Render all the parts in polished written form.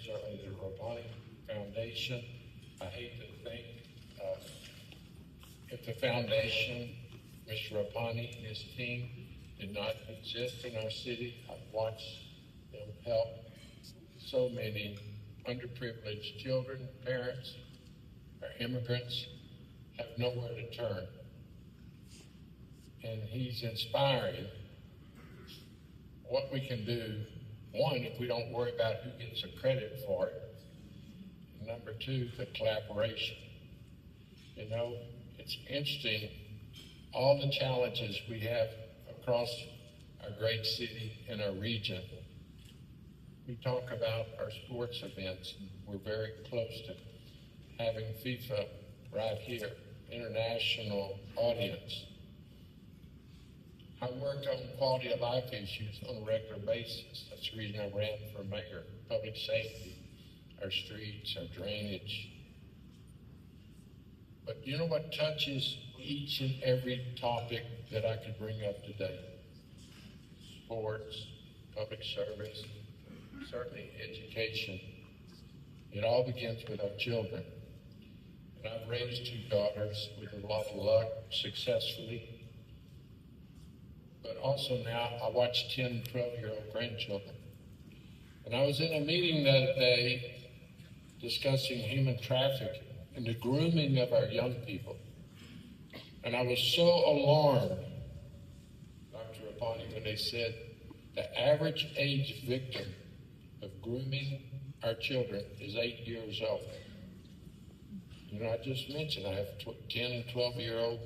certainly the Robotic Foundation. I hate to think if the foundation, Mr. Rapani and his team did not exist in our city. I've watched them help so many underprivileged children, parents, or immigrants have nowhere to turn. And he's inspiring what we can do, one, if we don't worry about who gets the credit for it. And number two, the collaboration. You know, it's interesting, all the challenges we have across our great city and our region. We talk about our sports events, and we're very close to having FIFA right here, international audience. I work on quality of life issues on a regular basis. That's the reason I ran for mayor. Public safety, our streets, our drainage. But you know what touches each and every topic that I could bring up today? Sports, public service, certainly education. It all begins with our children. And I've raised two daughters with a lot of luck, successfully. But also now I watch 10, 12-year-old grandchildren. And I was in a meeting the other day discussing human trafficking and the grooming of our young people. And I was so alarmed, Dr. Rapani, when they said the average age victim of grooming our children is 8 years old. You know, I just mentioned I have 10 and 12-year-old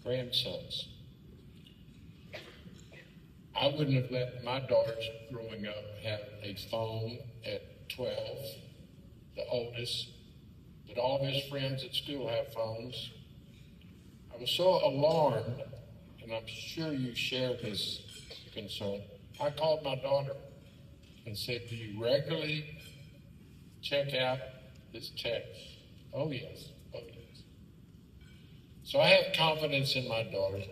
grandsons. I wouldn't have let my daughters growing up have a phone at 12, the oldest, but all of his friends at school have phones. I was so alarmed, and I'm sure you share this concern. I called my daughter and said, do you regularly check out his text? Oh, yes. Oh, yes. So I have confidence in my daughter.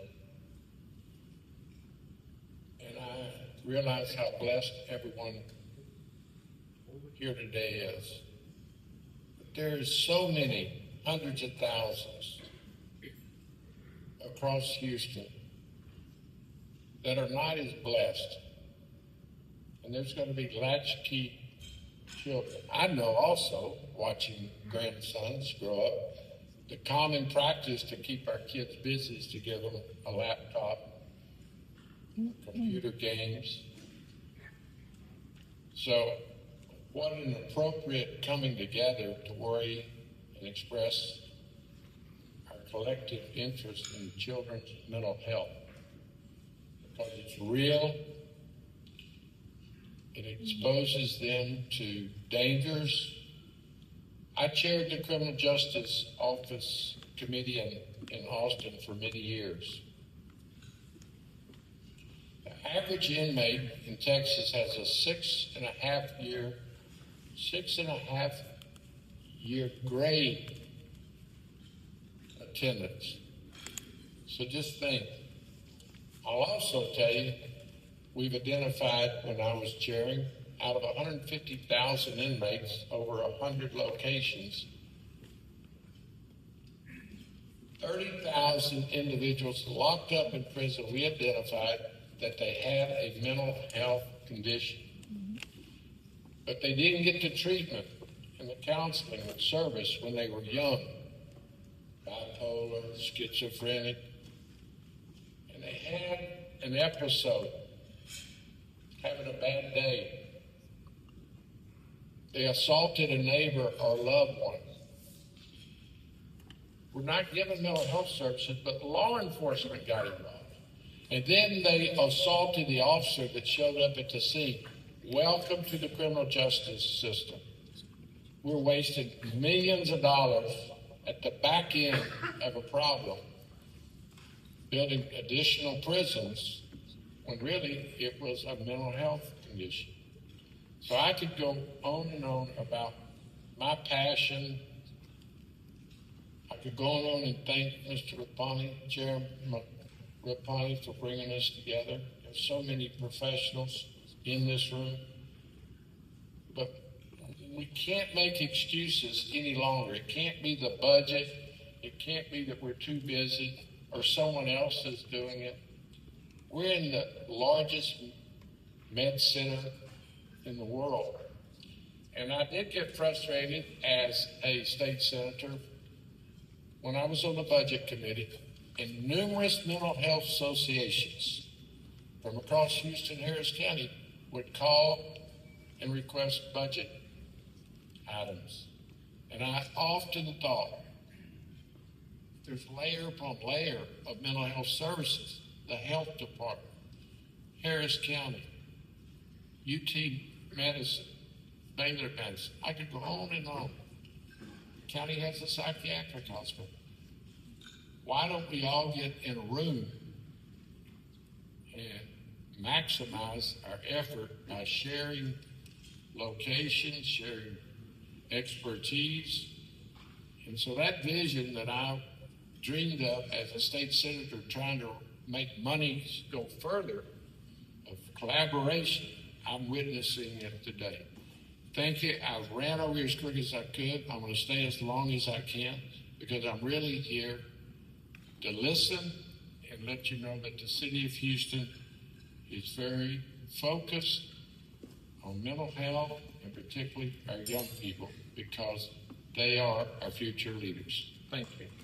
And I realize how blessed everyone here today is. But there's so many, hundreds of thousands across Houston that are not as blessed. And there's going to be latchkey children. I know also, watching grandsons grow up, the common practice to keep our kids busy is to give them a laptop, computer games. So what an appropriate coming together to worry and express our collective interest in children's mental health. Because it's real. It exposes them to dangers. I chaired the Criminal Justice Office Committee in Austin for many years. The average inmate in Texas has a six and a half year grade attendance. So just think. I'll also tell you, we've identified, when I was chairing, out of 150,000 inmates, over 100 locations, 30,000 individuals locked up in prison, we identified that they had a mental health condition. But they didn't get the treatment and the counseling and service when they were young. Bipolar, schizophrenic, and they had an episode, having a bad day. They assaulted a neighbor or loved one. We're not giving mental health services, but law enforcement got involved. And then they assaulted the officer that showed up at the scene. Welcome to the criminal justice system. We're wasting millions of dollars at the back end of a problem, building additional prisons, when really it was a mental health condition. So I could go on and on about my passion. I could go on and thank Mr. Rapani, Chairman Rapani, for bringing us together. There's so many professionals in this room. But we can't make excuses any longer. It can't be the budget. It can't be that we're too busy or someone else is doing it. We're in the largest med center in the world. And I did get frustrated as a state senator when I was on the budget committee, and numerous mental health associations from across Houston, Harris County would call and request budget items. And I often thought, there's layer upon layer of mental health services, the health department, Harris County, UT Medicine, Baylor Medicine. I could go on and on. The county has a psychiatric hospital. Why don't we all get in a room and maximize our effort by sharing locations, sharing expertise? And so that vision that I dreamed of as a state senator, trying to make money go further, of collaboration, I'm witnessing it today. Thank you. I ran over here as quick as I could. I'm going to stay as long as I can because I'm really here to listen and let you know that the city of Houston is very focused on mental health and particularly our young people because they are our future leaders. Thank you.